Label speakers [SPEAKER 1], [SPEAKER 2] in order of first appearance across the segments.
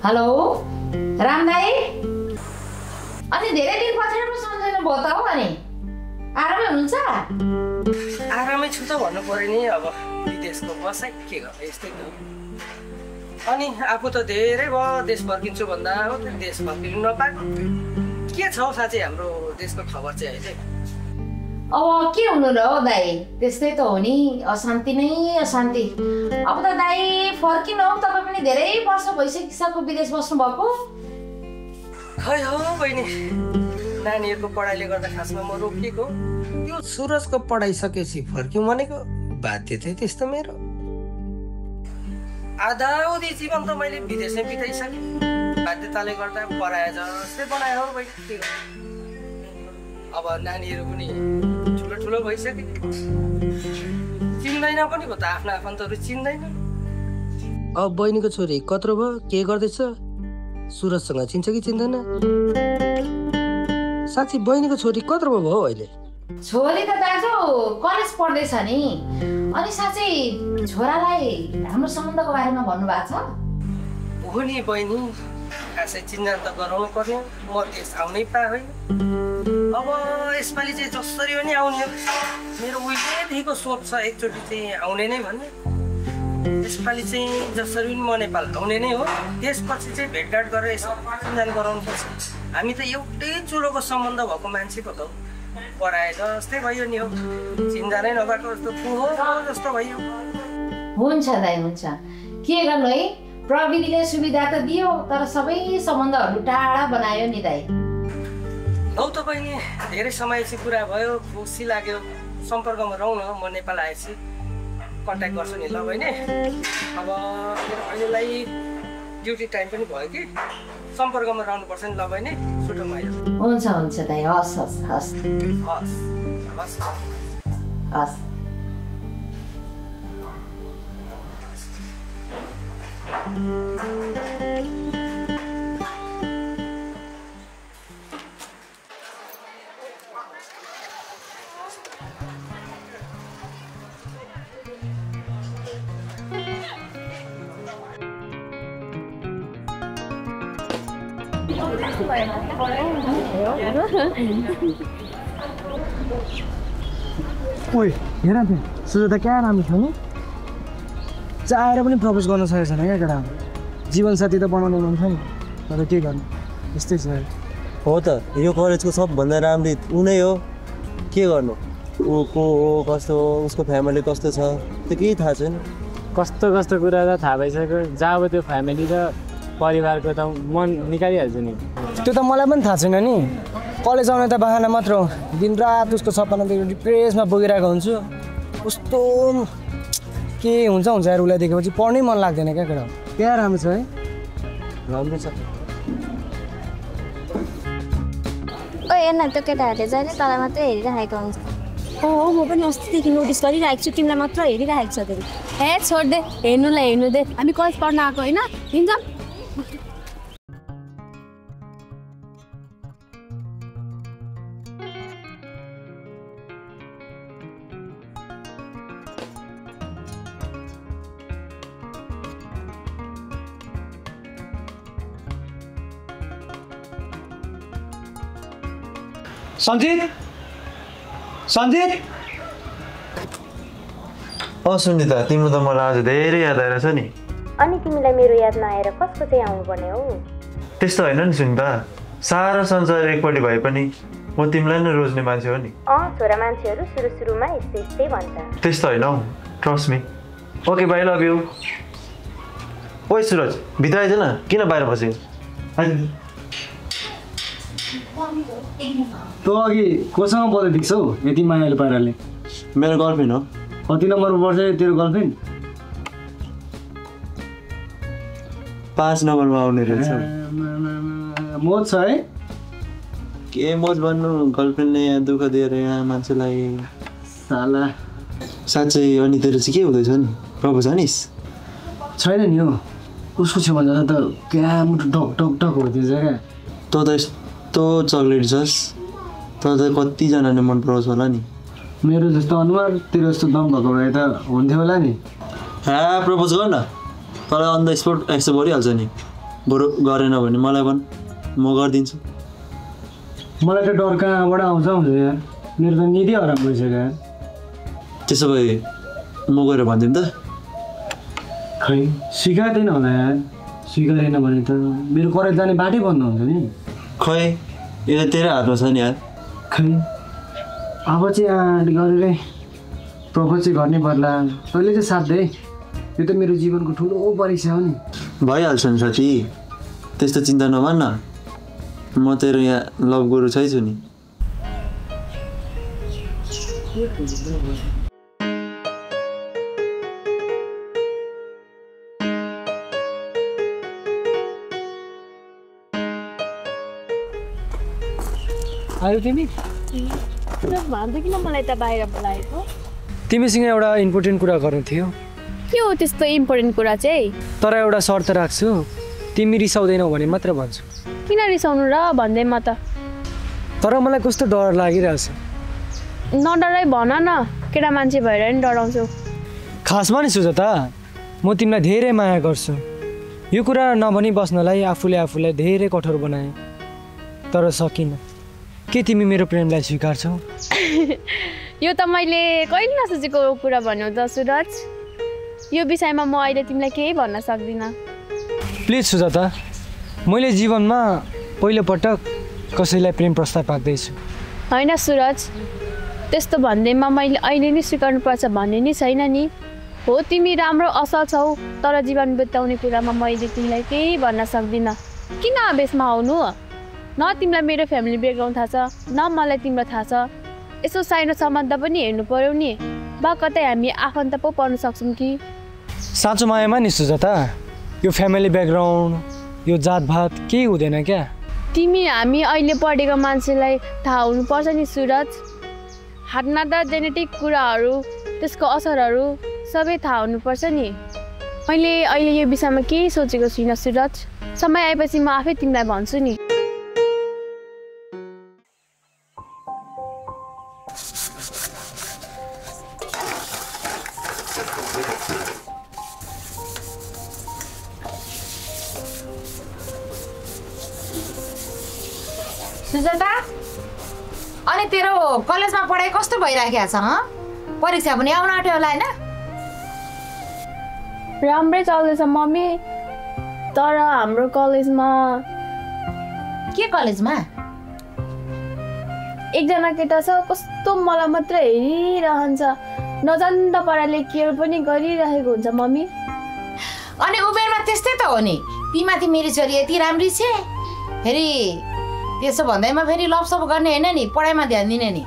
[SPEAKER 1] Hello Ram दाई अनि धेरै दिन पछाडि पो सम्झनु भयो त हो अनि आरामै हुनुहुन्छ
[SPEAKER 2] आरामै छु त भन्नु पर्यो नि अब विदेशको बसाइ के गर्ने यस्तै त अनि आफू त धेरै भयो देश फर्किन्छु भन्दा हो देश फर्किनु नपाएको के छ हौ साँच्चै हाम्रो देशको खबर चाहिँ अहिले
[SPEAKER 1] अब के हुनु र हो दाई त्यस्तै त हो नि अशान्ति नै अशान्ति अब त दाई फर्किनु हौ तपाईँ पनि धेरै वर्ष भइसकिसक्यो विदेश बस्नु भएको
[SPEAKER 2] खै हो बहिनी नानीहरूको पढाइले गर्दा खासमा म रोकिएको त्यो सुरजको पढाइ सकेपछि फर्क्यौँ भनेको बाध्यता त्यस्तो मेरो आधा उधी जीवन त मैले विदेशमै बिताइसकेँ बाध्यताले गर्दा पढाए जस्तै बनाए हो बहिनी अब नानीहरू पनि ठुलो ठुलो भइसके चिन्दैन पनि भयो त आफ्नो आफन्तहरू चिन्दैन अब बहिनीको छोरी कत्रो भयो के गर्दैछ सुरजसँग चिन्छ कि चिन्दैन साँच्ची बहिनीको छोरी कत्रो भयो अहिले
[SPEAKER 1] छोरी त दाजु कलेज पढ्दैछ नि अनि साँच्चै छोरालाई हाम्रो सम्बन्धको बारेमा भन्नुभएको छ
[SPEAKER 2] हो नि बहिनी खासै चिन्जान त गराउनु पर्यो म देश आउनै पाएँ होइन अब यसपालि चाहिँ जसरी पनि आउने मेरो उहिलेदेखिको सोच छ एकचोटि चाहिँ आउने नै भन्ने यसपालि चाहिँ जसरी पनि म नेपाल आउने नै हो त्यसपछि चाहिँ भेटघाट गरेर यसो चिन्जान गराउनुपर्छ हामी त एउटै चुलोको सम्बन्ध भएको मान्छे पो त पढाए जस्तै भयो नि हो चिन्जानै नभएको जस्तो पुहो जस्तो भयो
[SPEAKER 1] हुन्छ दाइ हुन्छ के गर्नु है प्रविधिले सुविधा त दियो तर सबै सम्बन्धहरू टाढा बनायो नि दाइ
[SPEAKER 2] हौ त बहिनी धेरै समय चाहिँ कुरा भयो खुसी लाग्यो सम्पर्कमा रहौँ न म नेपाल आएपछि कन्ट्याक्ट गर्छु नि ल बहिनी अब मेरो अहिलेलाई ड्युटी टाइम पनि भयो कि सम्पर्कमा रहनुपर्छ नि ल बहिनी छुटौँ अहिले
[SPEAKER 1] हुन्छ हुन्छ दाइ हस् हस् हस्
[SPEAKER 2] हस् हस्
[SPEAKER 1] हस्
[SPEAKER 3] ओइ हेर न सुजाता क्या राम्रो छ नि चाहेर पनि प्रपोज गर्न सकेको छैन क्या केटा जीवनसाथी त बनाउनु मन छ नि तर के गर्नु यस्तै छ
[SPEAKER 4] हो त यो कलेजको सबभन्दा राम्रो ऊ नै हो के गर्नु ऊ को हो कस्तो हो उसको फ्यामिली कस्तो छ त्यो केही थाहा छैन
[SPEAKER 5] कस्तो कस्तो कुरा त थाहा भइसक्यो जब त्यो फ्यामिली र परिवारको त मन निकालिहाल्छु नि
[SPEAKER 3] त्यो त मलाई पनि थाहा छैन नि कलेज आउने त बाहना मात्र हो दिनरात उसको सपना देखेर डिप्रेसमा बोकिरहेको हुन्छु कस्तो के हुन्छ यार उसलाई देखेपछि पढ्नै मन लाग्दैन क्या केटा क्या राम्रो छ है
[SPEAKER 4] राम्रो छ
[SPEAKER 6] ओ हेर्न त्यो केटाहरूले जहिले तँलाई मात्रै हेरिरहेको हुन्छ
[SPEAKER 7] हो म पनि अस्तिदेखि नोटिस गरिरहेको छु तिमीलाई मात्र हेरिरहेको छ फेरि
[SPEAKER 6] हे छोड दे हेर्नुलाई हेर्नु दे
[SPEAKER 7] हामी कलेज पढ्न आएको होइन हिँड्छौँ
[SPEAKER 8] सञ्जित सञ्जित
[SPEAKER 4] सुनिता तिम्रो त मलाई आज धेरै याद आइरहेछ नि
[SPEAKER 6] अनि तिमीलाई मेरो याद नआएर कसको चाहिँ आउनुपर्ने हो
[SPEAKER 4] त्यस्तो होइन नि सुनिता सारा संसार एकपट्टि भए पनि म तिमीलाई नै रोज्ने मान्छे हो नि
[SPEAKER 6] छोरा मान्छेहरू सुरुमा यस्तै भन्छ
[SPEAKER 4] त्यस्तो होइन हौ trust me okay by love you ओइ सुरज भित्र आइज न किन बाहिर बस्यो
[SPEAKER 3] तँ अघि कोसँग बोलेको देख्छौ यति मायाले पाराले
[SPEAKER 4] मेरो गर्लफ्रेन्ड हो
[SPEAKER 3] कति नम्बरमा पर्छ तेरो गर्लफ्रेन्ड
[SPEAKER 4] 5 नम्बरमा आउने रहेछ
[SPEAKER 3] मोज छ है
[SPEAKER 4] के मोज भन्नु गर्लफ्रेन्डले यहाँ दुःख दिएर यहाँ मान्छेलाई साला साँच्चै अनि तेरो चाहिँ के हुँदैछ नि प्रपोज हानिस्
[SPEAKER 3] छैन नि हो उसको छेउमा जाँदा त क्या मुटु टक टक टक हुँदैछ क्या
[SPEAKER 4] तँ त यस्तो चक्लेट छस् तँ त कतिजनाले मन पराउँछ होला नि
[SPEAKER 3] मेरो जस्तो अनुहार तेरो जस्तो दम भएको भए त हुन्थ्यो होला नि
[SPEAKER 4] प्रपोज गर न तँलाई अन द स्पोट एक्सेप्ट गरिहाल्छ नि बरु गरेन भने मलाई भन् म गरिदिन्छु
[SPEAKER 3] मलाई त डर कहाँबाट आउँछ यार मेरो त निधि हराम भइसक्यो
[SPEAKER 4] त्यसो भए म गएर भनिदिउँ त
[SPEAKER 3] खै सिकाइँदैन होला यार सिकाएन भने त मेरो कलेज जाने बाटै बन्द हुन्छ नि
[SPEAKER 4] खै यो त तेरो हातमा छ नि यार
[SPEAKER 3] खै अब चाहिँ यहाँ गरेर प्रपोज चाहिँ गर्ने पर्ला तैँले चाहिँ साथ दे यो त मेरो जीवनको ठुलो परीक्षा हो नि
[SPEAKER 4] भइहाल्छ नि साथी त्यस्तो चिन्ता नमान न म तेरो यहाँ लभ गुरु छैछु नि
[SPEAKER 3] आयो तिमी
[SPEAKER 7] भन्दै किन मलाई त बाहिर बोलाएको
[SPEAKER 3] तिमीसँग एउटा इम्पोर्टेन्ट कुरा गर्नु थियो
[SPEAKER 7] के हो त्यस्तो इम्पोर्टेन्ट कुरा चाहिँ
[SPEAKER 3] तर एउटा शर्त राख्छु तिमी रिसाउँदैनौ भने मात्र भन्छु
[SPEAKER 7] किन रिसाउनु र भन्दै म त
[SPEAKER 3] तर मलाई कस्तो डर लागिरहेछ
[SPEAKER 7] नडराइ भन न केटा मान्छे भएर नि डराउँछु
[SPEAKER 3] खासमा नि सुजाता म तिमीलाई धेरै माया गर्छु यो कुरा नभनी बस्नलाई आफूलाई धेरै कठोर बनाएँ तर सकिनँ के तिमी मेरो प्रेमलाई स्वीकार्छौ
[SPEAKER 7] यो त मैले कहिले नसोचेको कुरा भन्यौ त सुरज यो विषयमा म अहिले तिमीलाई केही भन्न सक्दिनँ
[SPEAKER 3] प्लिज सुजाता मैले जीवनमा पहिलोपटक कसैलाई प्रेम प्रस्ताव पाक्दैछु
[SPEAKER 7] होइन सुरज त्यस्तो भन्दैमा मैले अहिले नै स्वीकार्नुपर्छ भन्ने नि छैन नि हो तिमी राम्रो असल छौ तर जीवन बिताउने कुरामा मैले तिमीलाई केही भन्न सक्दिनँ किन आवेशमा आउनु न तिमीलाई मेरो फ्यामिली ब्याकग्राउन्ड थाहा छ न मलाई तिम्रो थाहा छ यसो सानो सम्बन्ध पनि हेर्नु पर्यो नि बा कतै हामी आफन्त पो पर्न सक्छौँ कि
[SPEAKER 3] साँचो मायामा नि सुजाता यो फ्यामिली ब्याकग्राउन्ड यो जातभात केही हुँदैन क्या
[SPEAKER 7] तिमी हामी अहिले पढेको मान्छेलाई थाहा हुनुपर्छ नि सुरज हातमा त जेनेटिक कुराहरू त्यसको असरहरू सबै थाहा हुनुपर्छ नि मैले अहिले यो विषयमा केही सोचेको छुइनँ सुरज समय आएपछि म आफै तिमीलाई भन्छु नि
[SPEAKER 1] सुजाता अनि तेरो कलेजमा पढाइ कस्तो भइराखेको छ परीक्षा पनि आउन आँट्यो होला होइन
[SPEAKER 7] राम्रै चल्दैछ मम्मी तर हाम्रो कलेजमा
[SPEAKER 1] के कलेजमा
[SPEAKER 7] एकजना केटा छ कस्तो मलाई मात्र हेरिरहन्छ नजान्दा पाराले केयर पनि गरिरहेको हुन्छ मम्मी
[SPEAKER 1] अनि उमेरमा त्यस्तै त हो नि तिमाथि मेरो छोरी यति राम्री छ फेरि त्यसो भन्दैमा फेरि लभसप गर्ने होइन नि पढाइमा ध्यान दिने नि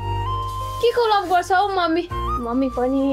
[SPEAKER 7] के को लभ गर्छ हौ मम्मी मम्मी पनि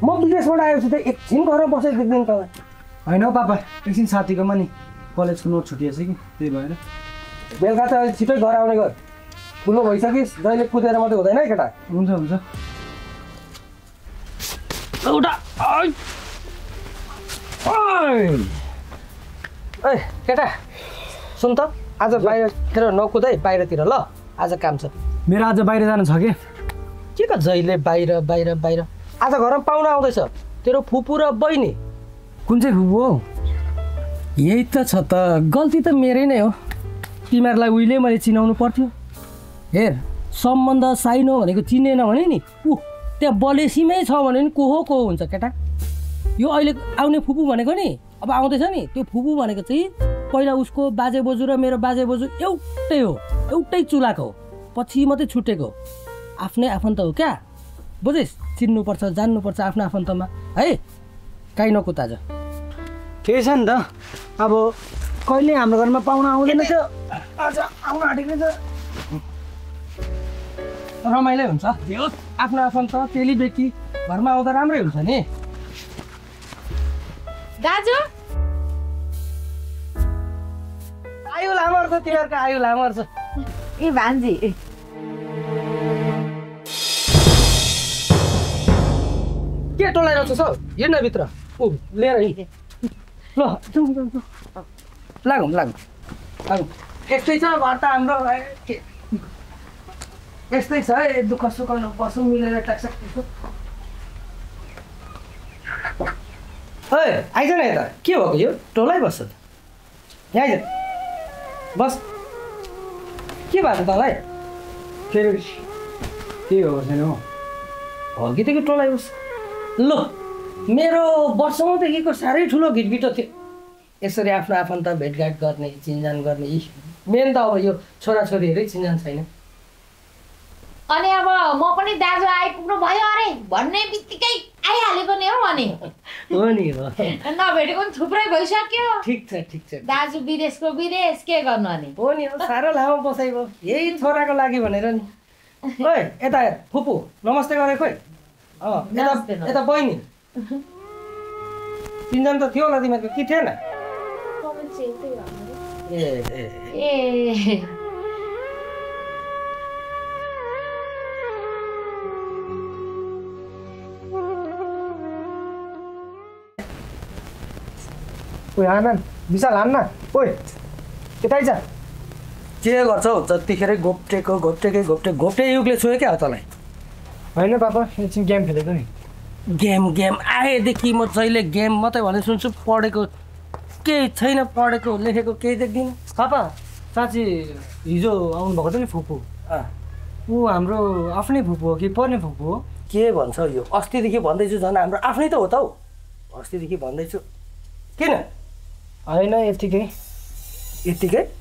[SPEAKER 3] म विदेशबाट आएपछि त एकछिन घर बसेको देख्दैन तपाईँ होइन हौ पापा एकछिन साथीकोमा नि कलेजको नोट छुटिएछ कि त्यही भएर बेलुका त अहिले छिटै घर आउने गर ठुलो भइसकिस् जहिले कुदेर मात्रै हुँदैन है केटा हुन्छ हुन्छ एउटा ए केटा सुन त आज बाहिरतिर नकुद है बाहिरतिर ल आज काम छ मेरो आज बाहिर जानु छ के का जहिले बाहिर बाहिर बाहिर आज घरमा पाहुना आउँदैछ तेरो फुपू र बहिनी कुन चाहिँ फुपू हो यही त छ त गल्ती त मेरै नै हो तिमीहरूलाई उहिले मैले चिनाउनु पर्थ्यो। हेर सम्बन्ध साइनो भनेको चिनेन भने नि ऊ त्यहाँ बलेसीमै छ भने नि को हुन्छ केटा। यो अहिले आउने फुपू भनेको नि अब आउँदैछ नि त्यो फुपू भनेको चाहिँ पहिला उसको बाजे बोजू र मेरो बाजे बोजू एउटै हो, एउटै चुलाको हो, पछि मात्रै छुटेको आफ्नै आफन्त हो क्या। बुझिस्, चिन्नुपर्छ जान्नुपर्छ आफ्नो आफन्तमा है, काहीँ नकुता आज।
[SPEAKER 8] ठिकै छ नि त, अब कहिले हाम्रो घरमा पाहुना आउँदैन थियो, आज आउन आँटेको छ।
[SPEAKER 3] रमाइलो हुन्छ आफ्नो आफन्त तेली बेकी घरमा आउँदा राम्रै हुन्छ नि।
[SPEAKER 1] दाजु
[SPEAKER 3] आयु लामो छ तिमीहरूको, आयु लामो छ।
[SPEAKER 1] ए भान्जी
[SPEAKER 3] के टोलाइरहेको छ हिँड्न भित्र ऊ लिएर हिँड ल लागौँ यस्तै छ घर त हाम्रो। यस्तै छ है, दुःख सुख बसौँ मिलेर टाक्साक। है आइज न यता, के भएको यो टोलाइ बस्छ त यहाँ आइज बस। के भएको तँलाई फेरि के भएको छैन हो कि त टोलाइ बस्छ। ल मेरो वर्षौँदेखिको साह्रै ठुलो घिटघिटो थियो यसरी आफ्नो आफन्त भेटघाट गर्ने चिनजान गर्ने। मेन त अब यो छोराछोरीहरू चिनजान छैन।
[SPEAKER 1] अनि अब म पनि दाजु आइपुग्नु भयो अरे भन्ने बित्तिकै आइहालेको नि हो। अनि
[SPEAKER 3] हो नि हो,
[SPEAKER 1] नभेटेको पनि थुप्रै भइसक्यो।
[SPEAKER 3] ठिक छ
[SPEAKER 1] दाजु विदेशको विदेश के गर्नु अनि।
[SPEAKER 3] हो नि हो, साह्रो लामो बसाइ भयो यही छोराको लागि भनेर नि। ओइ यता फुपू नमस्ते गरे खोइ। यता बहिनी चिन्जान त थियो होला तिमीहरूको कि थिएन?
[SPEAKER 1] ए
[SPEAKER 3] ओइ आनन्द विशाल हान्न ओइ यतै छ। के गर्छौ जतिखेरै घोप्टे युगले छोयो क्या तँलाई?
[SPEAKER 8] होइन पापा एकछिन गेम खेलेको नि।
[SPEAKER 3] गेम आएदेखि म जहिले गेम मात्रै भने सुन्छु, पढेको केही छैन, पढेको लेखेको केही देख्दिनँ।
[SPEAKER 8] पापा साँच्ची हिजो आउनुभएको थियो नि फुपू, ऊ हाम्रो आफ्नै फुपू हो कि पर्ने फुपू हो?
[SPEAKER 3] के भन्छ यो अस्तिदेखि भन्दैछु, झन् हाम्रो आफ्नै त हो त हौ। अस्तिदेखि भन्दैछु किन?
[SPEAKER 8] होइन यत्तिकै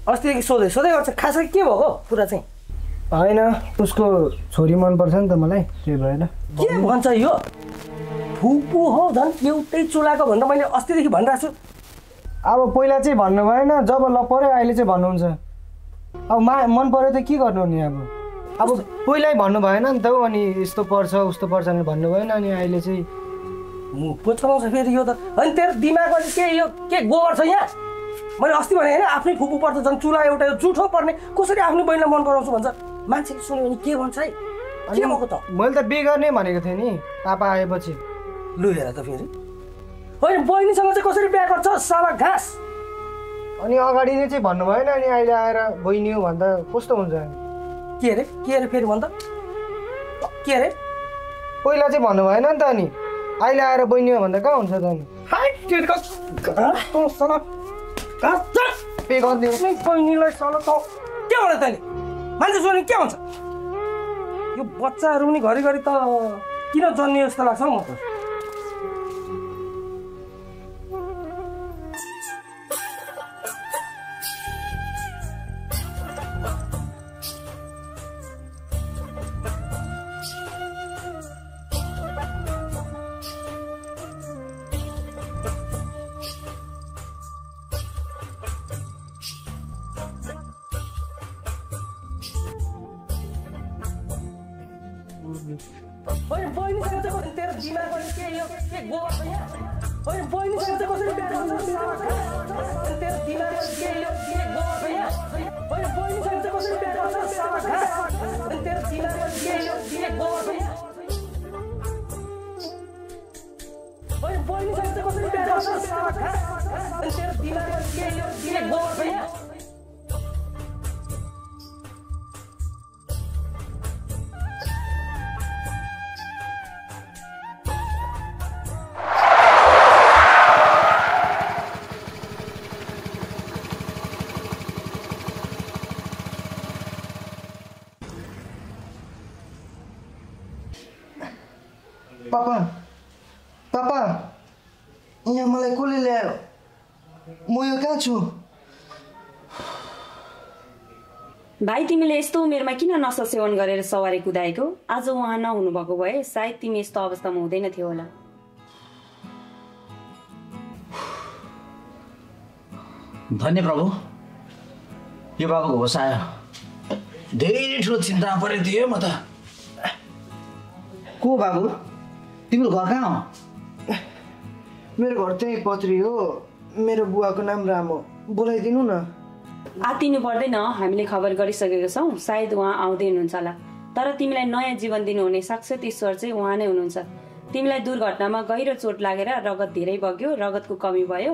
[SPEAKER 3] अस्तिदेखि सोधै गर्छ। खासै के भएको कुरा चाहिँ?
[SPEAKER 8] होइन उसको छोरी मनपर्छ नि त मलाई, त्यही भएर।
[SPEAKER 3] के भन्छ यो फुपू हो झन् एउटै चुलाको भन्दा मैले अस्तिदेखि भनिरहेको छु।
[SPEAKER 8] अब पहिला चाहिँ भन्नु भएन, जब ल पऱ्यो अहिले चाहिँ भन्नुहुन्छ। अब मन पऱ्यो त के गर्नु नि? अब पहिल्यै भन्नु भएन नि त हौ, अनि यस्तो पर्छ उस्तो पर्छ भने भन्नु भएन, अनि अहिले चाहिँ
[SPEAKER 3] मुख पो चलाउँछ फेरि यो त। अनि तेरो दिमागमा चाहिँ के यो के गोबर छ यहाँ? मैले अस्ति भने होइन आफ्नै फुपू पर्छ झन् चुला एउटा यो जुठो पर्ने, कसरी आफ्नो बहिनीलाई मन पराउँछु भन्छ। मान्छेले सुन्यो भने के भन्छ है? के भएको त?
[SPEAKER 8] मैले त बिहे गर्ने भनेको थिएँ नि पापा आएपछि।
[SPEAKER 3] लु हेर त फेरि, होइन बहिनीसँग चाहिँ कसरी बिहा गर्छ साला घाँस?
[SPEAKER 8] अनि अगाडि नै चाहिँ भन्नु भएन, अनि अहिले आएर बहिनी हो भन्दा कस्तो हुन्छ?
[SPEAKER 3] के अरे फेरि भन् त के अरे?
[SPEAKER 8] पहिला चाहिँ भन्नु भएन नि त, अनि अहिले आएर बहिनी हो भन्दा कहाँ हुन्छ त? अनि पे गरिदिनु
[SPEAKER 3] बहिनीलाई साला त के भने तैँले मान्छे सुने के भन्छ? यो बच्चाहरू पनि घरिघरि त किन जन्मियो जस्तो लाग्छ म त। बहिनीसँग चाहिँ तेरो दिमागमा के यो के गोबर छ यहाँ? होइन बहिनीसँग चाहिँ कसरी बिहा गर्छ? तेरो दिमागमा के यो के गोबर छ यहाँ? होइन बहिनीसँग चाहिँ कसरी बिहा गर्छ? तेरो दिमागमा के यो के गोबर छ यहाँ? होइन बहिनीसँग चाहिँ कसरी बिहा गर्छ? तेरो दिमागमा के यो के गोबर छ यहाँ?
[SPEAKER 8] पापा पापा यहाँ मलाई कसले ल्यायो म यो कहाँ छु
[SPEAKER 9] भाइ तिमीले यस्तो उमेरमा किन नसा सेवन गरेर सवारी कुदाएको आज उहाँ नहुनु भएको भए सायद तिमी यस्तो अवस्थामा हुँदैन थियो होला
[SPEAKER 10] धन्य प्रभु यो बाबुको होस आयो धेरै ठुलो चिन्तामा परेको थियो म त को बाबु तिम्रो घर कहाँ हो
[SPEAKER 8] मेरो घर चाहिँ पत्री हो मेरो बुवाको नाम राम हो बोलाइदिनु न
[SPEAKER 9] आतिनु पर्दैन हामीले खबर गरिसकेका छौँ सायद उहाँ आउँदै हुनुहुन्छ होला तर तिमीलाई नयाँ जीवन दिनुहुने साक्षात् ईश्वर चाहिँ उहाँ नै हुनुहुन्छ तिमीलाई दुर्घटनामा गहिरो चोट लागेर रगत धेरै बग्यो रगतको कमी भयो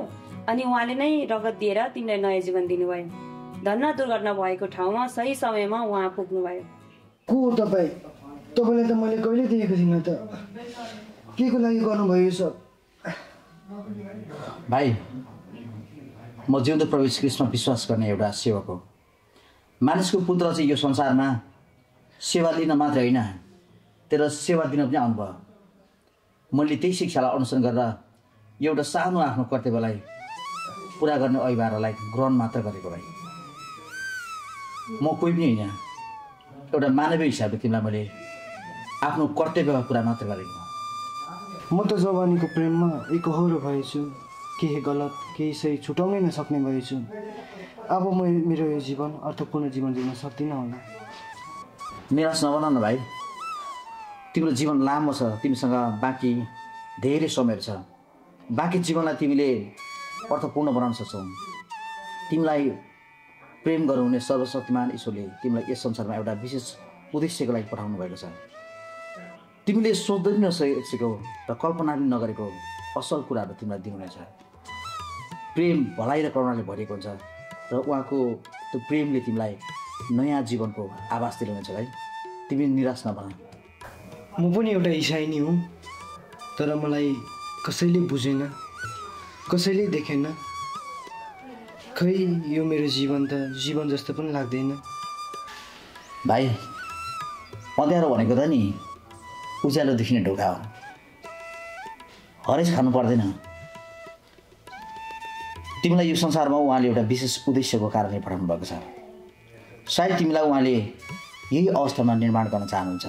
[SPEAKER 9] अनि उहाँले नै रगत दिएर तिमीलाई नयाँ जीवन दिनुभयो धन्न दुर्घटना भएको ठाउँमा सही समयमा उहाँ पुग्नुभयो
[SPEAKER 8] को तपाईँ तपाईँलाई त मैले कहिले देखेको थिइनँ त के को लागि गर्नुभयो यो सब
[SPEAKER 10] भाइ म जिउँदो प्रभु यीशु ख्रीष्टमा विश्वास गर्ने एउटा सेवक हो मानिसको पुत्र चाहिँ यो संसारमा सेवा लिन मात्रै होइन तर सेवा दिन पनि आउनुभयो मैले त्यही शिक्षालाई अनुसरण गरेर एउटा सानो आफ्नो कर्तव्यलाई पुरा गर्ने अभिभावकलाई ग्रहण मात्र गरेको भाइ म कोही पनि होइन एउटा मानवीय हिसाबले तिमीलाई मैले आफ्नो कर्तव्य पुरा मात्र गरेको
[SPEAKER 8] म त जवानीको प्रेममा एकहोरो भएछु केही गलत केही सही छुटाउनै नसक्ने भएछु अब म मेरो यो जीवन अर्थपूर्ण जीवन जिउन सक्दिनँ होला
[SPEAKER 10] निराश नबन न भाइ तिम्रो जीवन लामो छ तिमीसँग बाँकी धेरै समय छ बाँकी जीवनलाई तिमीले अर्थपूर्ण बनाउन सक्छौ तिमीलाई प्रेम गर्नुहुने सर्वशक्तिमान ईश्वरले तिमीलाई यस संसारमा एउटा विशेष उद्देश्यको लागि पठाउनु भएको छ तिमीले सोच्दै पनि नसकेको र कल्पना पनि नगरेको असल कुराहरू तिमीलाई दिनुहुनेछ प्रेम भलाइ र करुणाले भरिएको हुन्छ र उहाँको त्यो प्रेमले तिमीलाई नयाँ जीवनको आभास दिलाउनेछ भाइ तिमी निराश नबन
[SPEAKER 8] म पनि एउटा इसाई नै हुँ तर मलाई कसैले बुझेन कसैले देखेन खै यो मेरो जीवन त जीवन जस्तो पनि लाग्दैन
[SPEAKER 10] भाइ अँध्यारो भनेको त नि उज्यालो देखिने ढोका हो हरेस खानु पर्दैन तिमीलाई यो संसारमा उहाँले एउटा विशेष उद्देश्यको कारणले पठाउनु भएको छ सायद तिमीलाई उहाँले यही अवस्थामा निर्माण गर्न चाहनुहुन्छ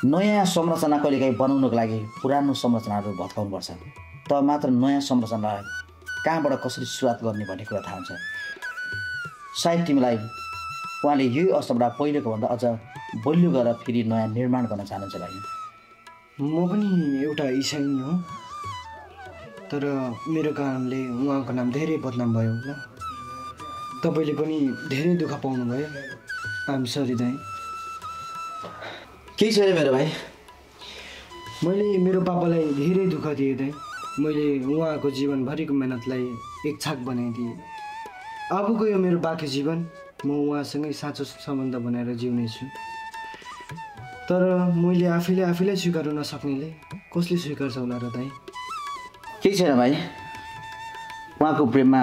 [SPEAKER 10] नयाँ संरचना कहिलेकाहीँ बनाउनको लागि पुरानो संरचनाहरू भत्काउनुपर्छ तब मात्र नयाँ संरचनालाई कहाँबाट कसरी सुरुवात गर्ने भन्ने कुरा थाहा हुन्छ सायद तिमीलाई उहाँले यही अवस्थाबाट पहिलेको भन्दा अझ बलियो गरेर फेरि नयाँ निर्माण गर्न चाहनुहुन्छ भाइ
[SPEAKER 8] म पनि एउटा इसाई नै हो तर मेरो कारणले उहाँको नाम धेरै बदनाम भयो होला तपाईँले पनि धेरै दुःख पाउनुभयो आम सरी दाइ
[SPEAKER 10] केही छैन मेरो भाइ
[SPEAKER 8] मैले मेरो पापालाई धेरै दुःख दिएँ दाइ मैले उहाँको जीवनभरिको मेहनतलाई एक छाक बनाइदिएँ अबको यो मेरो बाँकी जीवन म उहाँसँगै साँचो सम्बन्ध बनाएर जिउनेछु तर मैले आफैलाई स्वीकार्न नसक्नेले कसले स्वीकार्छ होला र दाइ
[SPEAKER 10] केही छैन भाइ उहाँको प्रेममा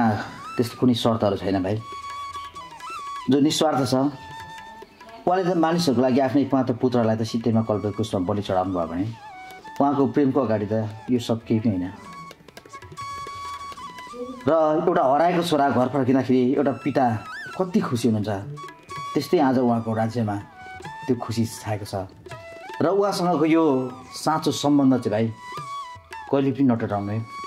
[SPEAKER 10] त्यस्तो कुनै शर्तहरू छैन भाइ जो निस्वार्थ छ उहाँले त मानिसहरूको लागि आफ्नै एकमात्र पुत्रलाई त सित्तैमा कल्पकुशमा बलि चढाउनु भयो भने उहाँको प्रेमको अगाडि त यो सब केही पनि होइन र एउटा हराएको छोरा घर फर्किँदाखेरि एउटा पिता कति खुसी हुनुहुन्छ त्यस्तै आज उहाँको राज्यमा त्यो खुसी छाएको छ र उहाँसँगको यो साँचो सम्बन्ध चाहिँ भाइ कहिले पनि नटटाउनु है